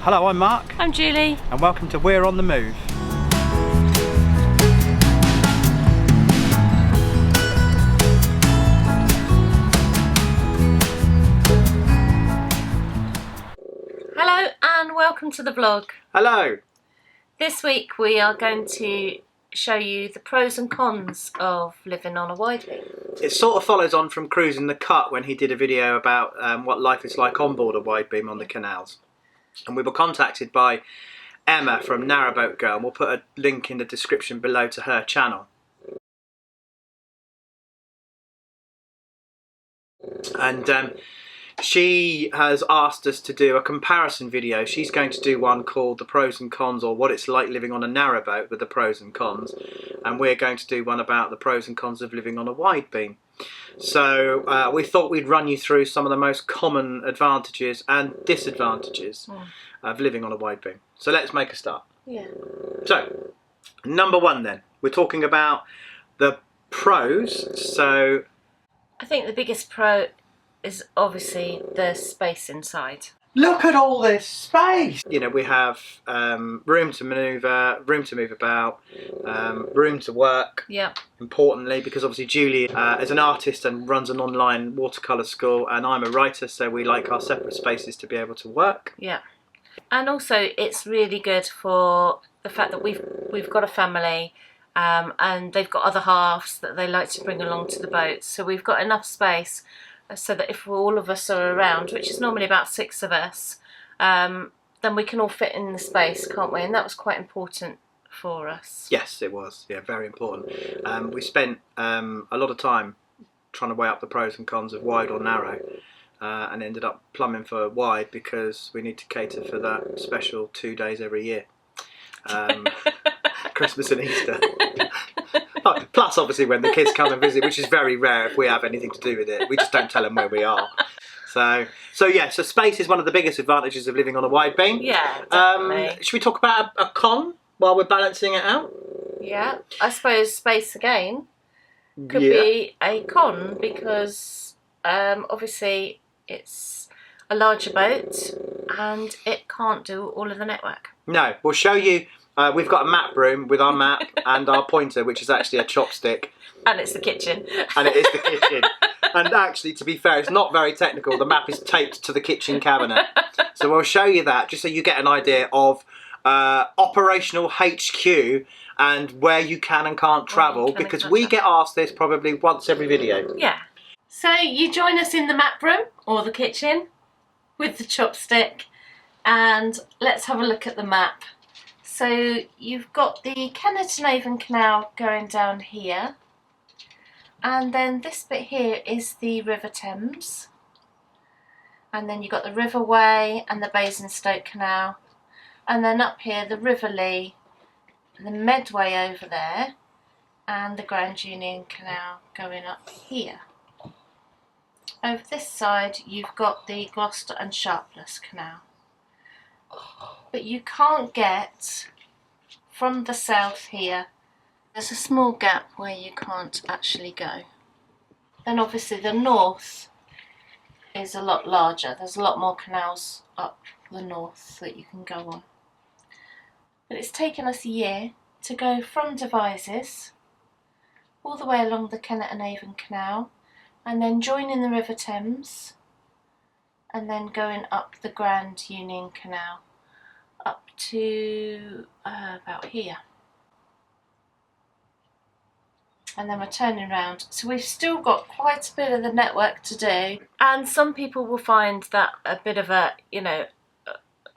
Hello, I'm Mark. I'm Julie. And welcome to Weir on the Move. Hello and welcome to the vlog. Hello. This week we are going to show you the pros and cons of living on a Widebeam. It sort of follows on from Cruising the Cut when he did a video about what life is like on board a Widebeam on the canals. And we were contacted by Emma from Narrowboat Girl, and we'll put a link in the description below to her channel. And she has asked us to do a comparison video. She's going to do one called the pros and cons, or what it's like living on a narrowboat with the pros and cons, and we're going to do one about the pros and cons of living on a Widebeam. So we thought we'd run you through some of the most common advantages and disadvantages of living on a Widebeam. So let's make a start. Yeah. So, number one then, we're talking about the pros. So I think the biggest pro is obviously the space inside. look at all this space! You know, we have room to manoeuvre, room to move about, room to work. Yeah. Importantly, because obviously Julie is an artist and runs an online watercolour school, and I'm a writer, so we like our separate spaces to be able to work. Yeah. And also it's really good for the fact that we've got a family and they've got other halves that they like to bring along to the boat. So we've got enough space so that if all of us are around, which is normally about 6 of us, then we can all fit in the space, can't we? And that was quite important for us. Yes, it was. Yeah, very important. We spent a lot of time trying to weigh up the pros and cons of wide or narrow, and ended up plumbing for wide because we need to cater for that special 2 days every year. Christmas and Easter. Plus, obviously, when the kids come and visit, which is very rare if we have anything to do with it. We just don't tell them where we are. So space is one of the biggest advantages of living on a Widebeam. Yeah, definitely. Should we talk about a con while we're balancing it out? Yeah, I suppose space again could be a con because obviously it's a larger boat and it can't do all of the network. No, we'll show you. We've got a map room with our map and our pointer, which is actually a chopstick. And it's the kitchen. And it is the kitchen. And actually, to be fair, it's not very technical. The map is taped to the kitchen cabinet. So we'll show you that, just so you get an idea of operational HQ and where you can and can't travel, because we get asked this probably once every video. Yeah. So you join us in the map room, or the kitchen, with the chopstick, and let's have a look at the map. So you've got the Kennet and Avon Canal going down here, and then this bit here is the River Thames, and then you've got the River Wey and the Basingstoke Canal, and then up here the River Lee, the Medway over there, and the Grand Union Canal going up here. Over this side you've got the Gloucester and Sharpless Canal. But you can't get from the south here. There's a small gap where you can't actually go. Then obviously the north is a lot larger. There's a lot more canals up the north that you can go on. But it's taken us a year to go from Devizes all the way along the Kennet and Avon Canal, and then joining the River Thames, and then going up the Grand Union Canal up to about here, and then we're turning around. So we've still got quite a bit of the network to do, and some people will find that a bit of a, you know,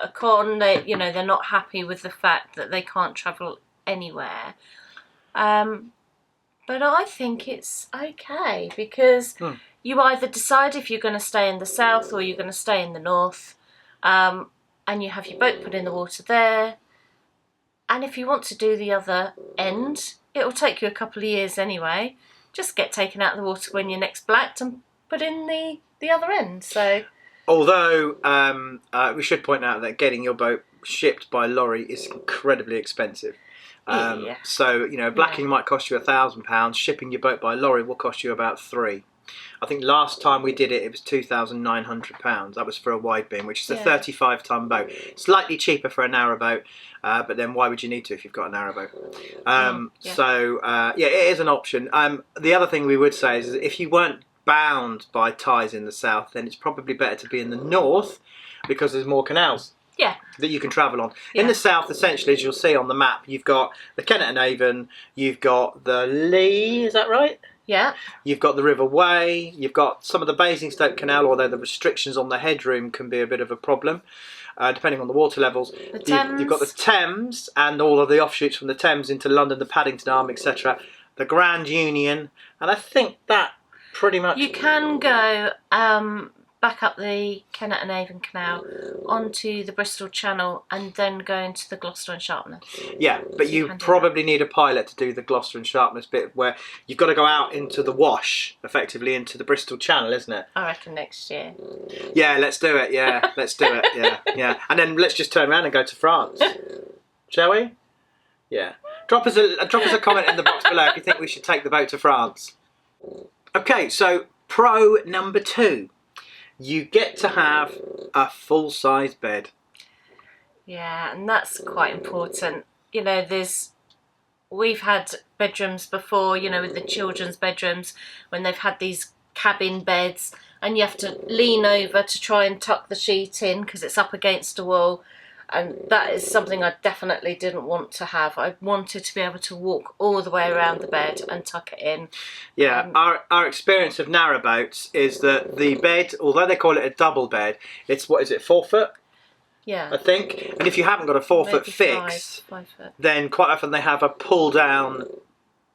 a con. That, you know, they're not happy with the fact that they can't travel anywhere, but I think it's okay, because you either decide if you're going to stay in the south or you're going to stay in the north, and you have your boat put in the water there, and if you want to do the other end, it will take you a couple of years anyway just get taken out of the water when you're next blacked and put in the other end. So, although we should point out that getting your boat shipped by lorry is incredibly expensive. yeah. So, you know, blacking might cost you £1,000. Shipping your boat by lorry will cost you about £3,000. I think last time we did it, it was £2,900. That was for a Widebeam, which is a 35-ton boat. Slightly cheaper for a narrow boat, but then why would you need to if you've got a narrow boat? So, yeah, it is an option. The other thing we would say is if you weren't bound by ties in the south, then it's probably better to be in the north because there's more canals. Yeah. That you can travel on. In the south, essentially, as you'll see on the map, you've got the Kennet and Avon, you've got the Lee, is that right? Yeah. You've got the River Wey, you've got some of the Basingstoke Canal, although the restrictions on the headroom can be a bit of a problem, depending on the water levels. The Thames. You've got the Thames and all of the offshoots from the Thames into London, the Paddington Arm, etc. The Grand Union, and I think that pretty much... You can go back up the Kennet and Avon Canal onto the Bristol Channel and then go into the Gloucester and Sharpness. Yeah, but you probably need a pilot to do the Gloucester and Sharpness bit where you've got to go out into the wash, effectively into the Bristol Channel, isn't it? I reckon next year. Yeah, let's do it, yeah, let's do it, yeah. And then let's just turn around and go to France, shall we? Yeah. Drop us a comment in the box below if you think we should take the boat to France. Okay, so pro number 2. You get to have a full-size bed. Yeah, and that's quite important. You know, we've had bedrooms before, you know, with the children's bedrooms, when they've had these cabin beds and you have to lean over to try and tuck the sheet in because it's up against a wall. And that is something I definitely didn't want to have. I wanted to be able to walk all the way around the bed and tuck it in. Yeah, our experience of narrowboats is that the bed, although they call it a double bed, it's, what is it, 4 foot? Yeah. I think. And if you haven't got a 4 foot fix, 5 foot. then quite often they have a pull-down...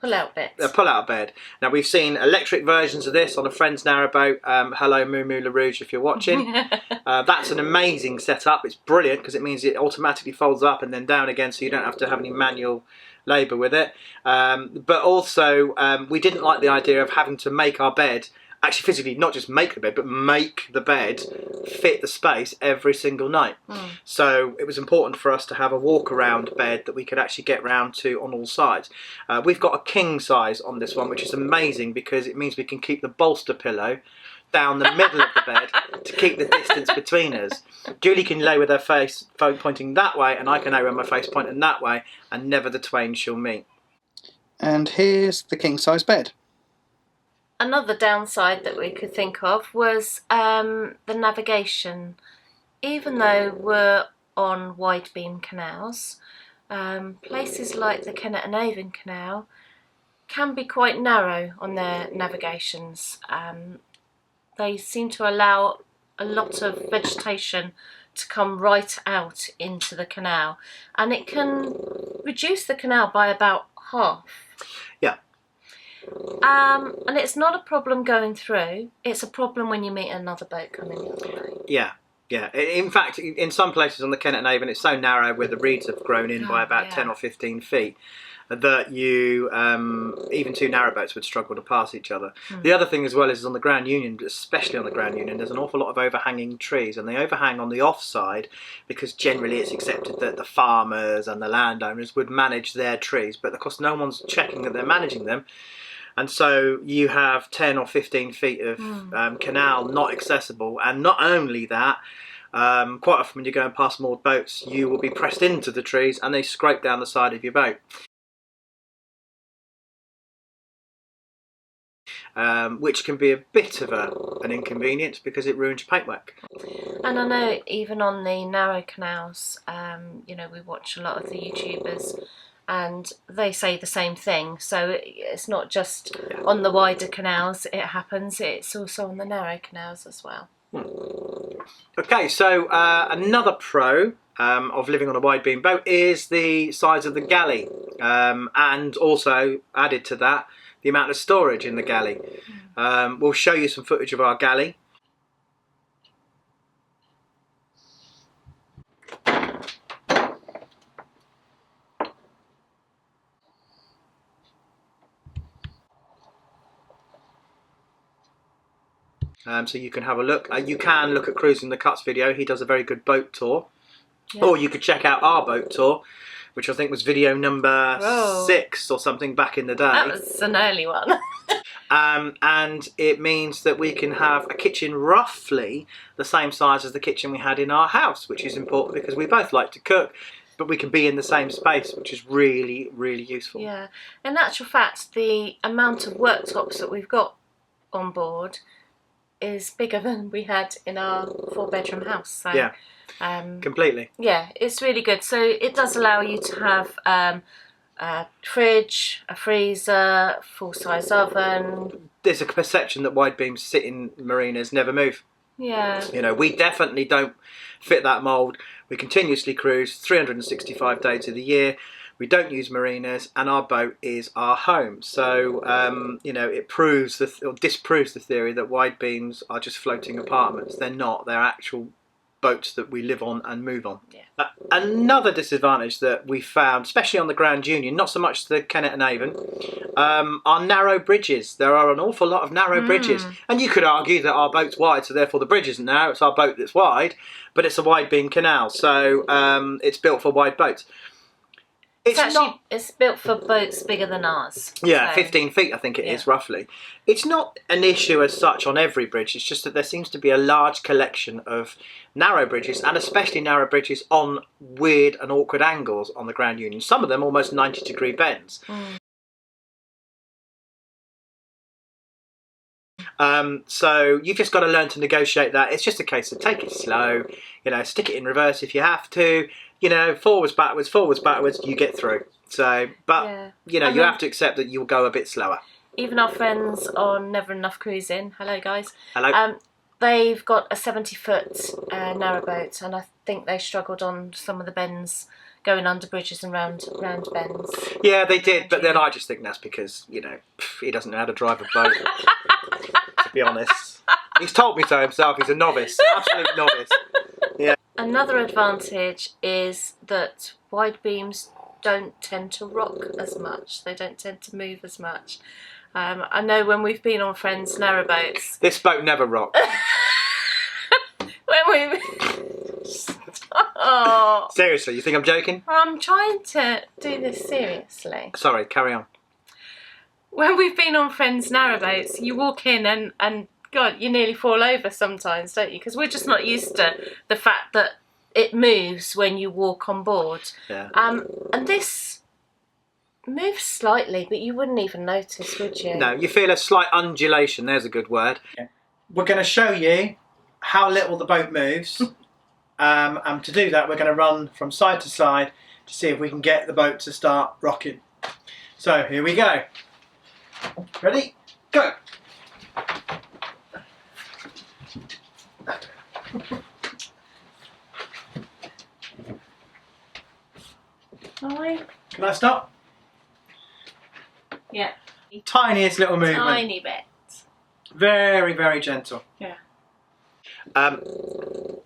Pull-out bed. A pull-out bed. Now, we've seen electric versions of this on a friend's narrowboat. Hello, Moo Moo La Rouge, if you're watching. That's an amazing setup. It's brilliant because it means it automatically folds up and then down again, so you don't have to have any manual labour with it. But also, we didn't like the idea of having to make our bed, actually physically not just make the bed, but make the bed fit the space every single night. So it was important for us to have a walk-around bed that we could actually get round to on all sides. We've got a king size on this one, which is amazing because it means we can keep the bolster pillow down the middle of the bed to keep the distance between us. Julie can lay with her face pointing that way, and I can lay with my face pointing that way, and never the twain shall meet. And here's the king size bed. Another downside that we could think of was the navigation. Even though we're on Widebeam canals, places like the Kennet and Avon Canal can be quite narrow on their navigations. They seem to allow a lot of vegetation to come right out into the canal, and it can reduce the canal by about half. Yeah. And it's not a problem going through, it's a problem when you meet another boat coming the other way. Yeah, yeah. In fact, in some places on the Kennet and Avon, it's so narrow where the reeds have grown in by about 10 or 15 feet that you, even two narrowboats would struggle to pass each other. The other thing as well is on the Grand Union, especially on the Grand Union, there's an awful lot of overhanging trees, and they overhang on the offside because generally it's accepted that the farmers and the landowners would manage their trees, but of course no one's checking that they're managing them. And so you have 10 or 15 feet of canal not accessible. And not only that, quite often when you're going past moored boats, you will be pressed into the trees and they scrape down the side of your boat. Which can be a bit of an inconvenience because it ruins your paintwork. And I know even on the narrow canals, you know, we watch a lot of the YouTubers, and they say the same thing. So it's not just on the wider canals it happens, it's also on the narrow canals as well. Okay, so another pro of living on a wide beam boat is the size of the galley, and also added to that, the amount of storage in the galley. We'll show you some footage of our galley. So you can have a look. You can look at Cruising the Cuts video. He does a very good boat tour. Yeah. Or you could check out our boat tour, which I think was video number Whoa. 6 or something back in the day. That was an early one. And it means that we can have a kitchen roughly the same size as the kitchen we had in our house, which is important because we both like to cook, but we can be in the same space, which is really, really useful. Yeah. In actual fact, the amount of worktops that we've got on board is bigger than we had in our 4-bedroom house. So, yeah, completely. Yeah, it's really good. So it does allow you to have a fridge, a freezer, full-size oven. There's a perception that wide beams sit in marinas never move. Yeah. You know, we definitely don't fit that mould. We continuously cruise 365 days of the year. We don't use marinas, and our boat is our home. So, you know, it proves or disproves the theory that wide beams are just floating apartments. They're not. They're actual boats that we live on and move on. Yeah. Another disadvantage that we found, especially on the Grand Union, not so much the Kennet and Avon, are narrow bridges. There are an awful lot of narrow bridges, and you could argue that our boat's wide, so therefore the bridge isn't narrow. It's our boat that's wide, but it's a wide beam canal, so it's built for wide boats. It's built for boats bigger than ours. Yeah, so. 15 feet I think it is roughly. It's not an issue as such on every bridge, it's just that there seems to be a large collection of narrow bridges, and especially narrow bridges on weird and awkward angles on the Grand Union. Some of them almost 90-degree bends. So you've just got to learn to negotiate that. It's just a case of take it slow, you know, stick it in reverse if you have to, you know, forwards, backwards, you get through. So, but, you know, you have to accept that you'll go a bit slower. Even our friends on Never Enough Cruising, hello guys. Hello. They've got a 70-foot narrowboat, and I think they struggled on some of the bends, going under bridges and round bends. Yeah, they did, but then I just think that's because, you know, he doesn't know how to drive a boat, to be honest. He's told me so himself, he's a novice, absolute novice. Yeah. Another advantage is that wide beams don't tend to rock as much. They don't tend to move as much. I know when we've been on friends' narrowboats. This boat never rocked. When we... Oh. Seriously, you think I'm joking? I'm trying to do this seriously. Sorry, carry on. When we've been on friends' narrowboats, you walk in and God, you nearly fall over sometimes, don't you? Because we're just not used to the fact that it moves when you walk on board. Yeah. And this moves slightly, but you wouldn't even notice, would you? No, you feel a slight undulation, there's a good word. Yeah. We're going to show you how little the boat moves. And to do that, we're going to run from side to side to see if we can get the boat to start rocking. So, here we go. Ready? Go! Can I stop? Yeah. Tiniest little movement. Tiny bit. Very, very gentle. Yeah.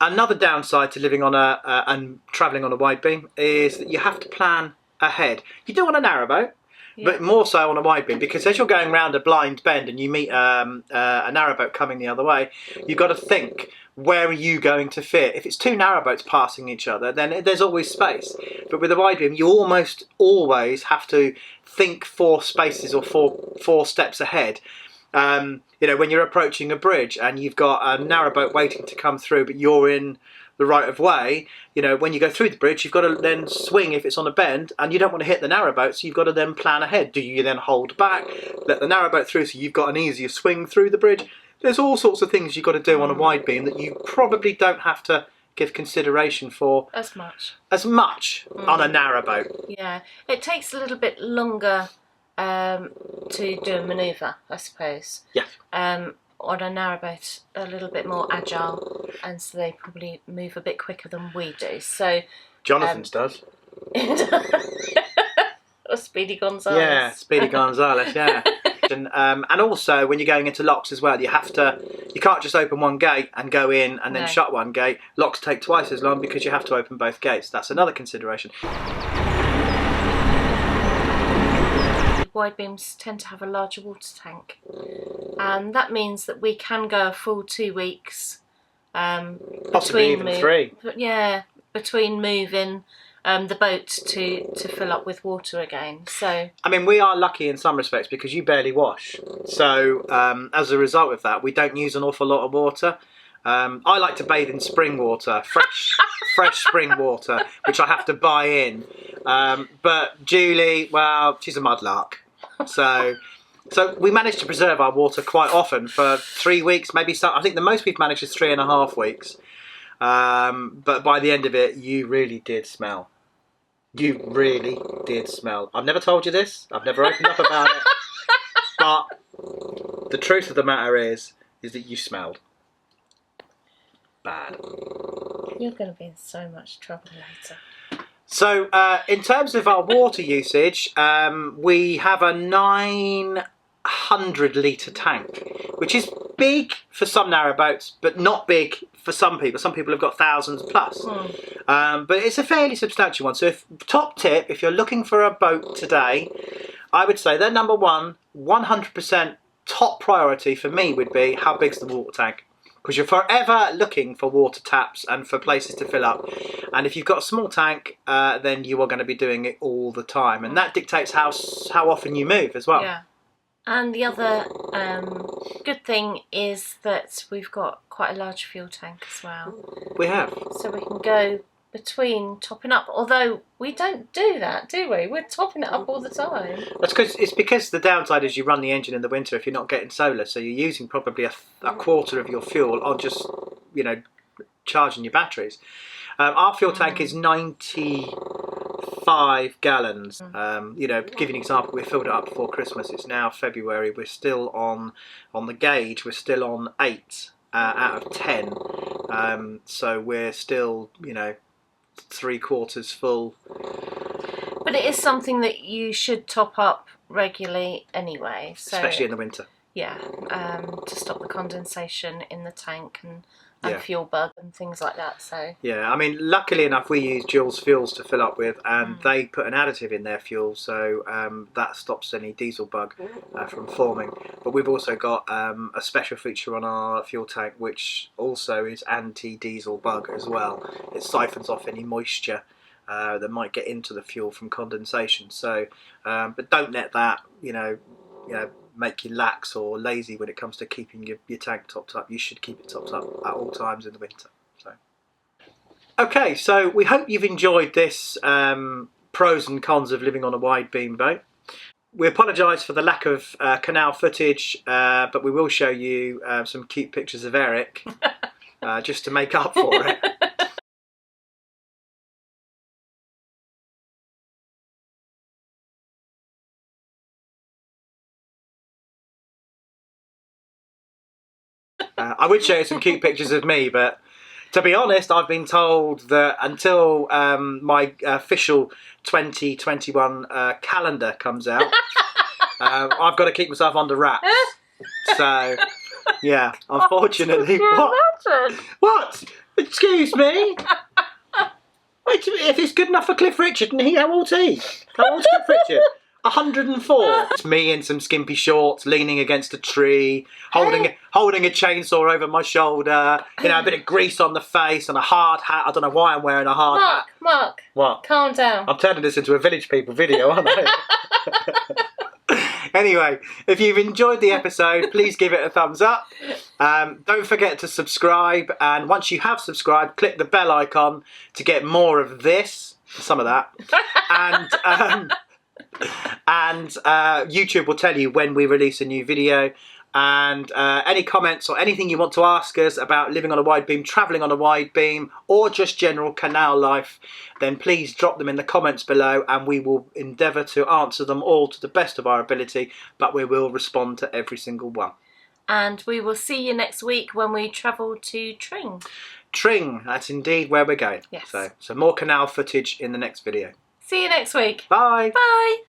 Another downside to living on and travelling on a wide beam is that you have to plan ahead. You do on a narrowboat, but more so on a wide beam, because as you're going round a blind bend and you meet a narrowboat coming the other way, you've got to think, where are you going to fit? If it's two narrowboats passing each other, then there's always space. But with a wide beam, you almost always have to think 4 spaces or four steps ahead. You know, when you're approaching a bridge and you've got a narrowboat waiting to come through, but you're in the right of way, you know, when you go through the bridge, you've got to then swing if it's on a bend, and you don't want to hit the narrowboat, so you've got to then plan ahead. Do you then hold back, let the narrowboat through so you've got an easier swing through the bridge? There's all sorts of things you've got to do on a wide beam that you probably don't have to give consideration for as much on a narrowboat. Yeah, it takes a little bit longer to do a manoeuvre, I suppose. Yeah. On a narrowboat, a little bit more agile, and so they probably move a bit quicker than we do. So Jonathan's does. Or Speedy Gonzales. Yeah, Speedy Gonzales. Yeah. And also when you're going into locks as well, you can't just open one gate and go in and then shut one gate. Locks take twice as long because you have to open both gates. That's another consideration. Wide beams tend to have a larger water tank, and that means that we can go a full 2 weeks. Possibly even 3. Yeah, between moving the boat to fill up with water again. So I mean, we are lucky in some respects because you barely wash. So as a result of that, we don't use an awful lot of water. I like to bathe in spring water, fresh spring water, which I have to buy in. But Julie, well, she's a mudlark. So we managed to preserve our water quite often for 3 weeks, maybe. I think the most we've managed is 3.5 weeks. But by the end of it, you really did smell. You really did smell. I've never told you this. I've never opened up about it. But the truth of the matter is that you smelled bad. You're going to be in so much trouble later. So in terms of our water usage, we have a 900 litre tank, which is big for some narrowboats, but not big for some people. Some people have got thousands plus. But it's a fairly substantial one. So top tip, if you're looking for a boat today, I would say that number one, 100% top priority for me would be how big's the water tank. Because you're forever looking for water taps and for places to fill up. And if you've got a small tank, then you are going to be doing it all the time. And that dictates how often you move as well. Yeah. And the other good thing is that we've got quite a large fuel tank as well. We have. So we can go between topping up, although we don't do that, do we? We're topping it up all the time. It's because the downside is you run the engine in the winter if you're not getting solar, so you're using probably a quarter of your fuel on just, you know, charging your batteries. Our fuel tank is 95 gallons. You know, to give you an example, we filled it up before Christmas. It's now February. We're still on the gauge. We're still on 8 out of 10. So we're still, you know, 3/4 full. But it is something that you should top up regularly anyway. So, especially in the winter. Yeah, to stop the condensation in the tank and Yeah. fuel bug and things like that. So yeah, I mean, luckily enough, we use Jules Fuels to fill up with, and they put an additive in their fuel, so that stops any diesel bug from forming. But we've also got a special feature on our fuel tank, which also is anti-diesel bug as well. It siphons off any moisture that might get into the fuel from condensation. So, but don't let that, you know, make you lax or lazy when it comes to keeping your tank topped up. You should keep it topped up at all times in the winter. So, okay, so we hope you've enjoyed this pros and cons of living on a wide beam boat. We apologise for the lack of canal footage, but we will show you some cute pictures of Eric just to make up for it. I would show you some cute pictures of me, but to be honest, I've been told that until my official 2021 calendar comes out, I've got to keep myself under wraps. So, yeah, unfortunately. What? Excuse me? If it's good enough for Cliff Richard, and how old's he? How old's Cliff Richard? 104. It's me in some skimpy shorts, leaning against a tree, holding a chainsaw over my shoulder. You know, a bit of grease on the face and a hard hat. I don't know why I'm wearing a hard hat. Mark, what? Calm down. I'm turning this into a Village People video, aren't I? Anyway, if you've enjoyed the episode, please give it a thumbs up. Don't forget to subscribe, and once you have subscribed, click the bell icon to get more of this, some of that, and YouTube will tell you when we release a new video. And any comments or anything you want to ask us about living on a wide beam, travelling on a wide beam, or just general canal life, then please drop them in the comments below, and we will endeavour to answer them all to the best of our ability, but we will respond to every single one. And we will see you next week when we travel to Tring. Tring, that's indeed where we're going. Yes. So more canal footage in the next video. See you next week. Bye. Bye.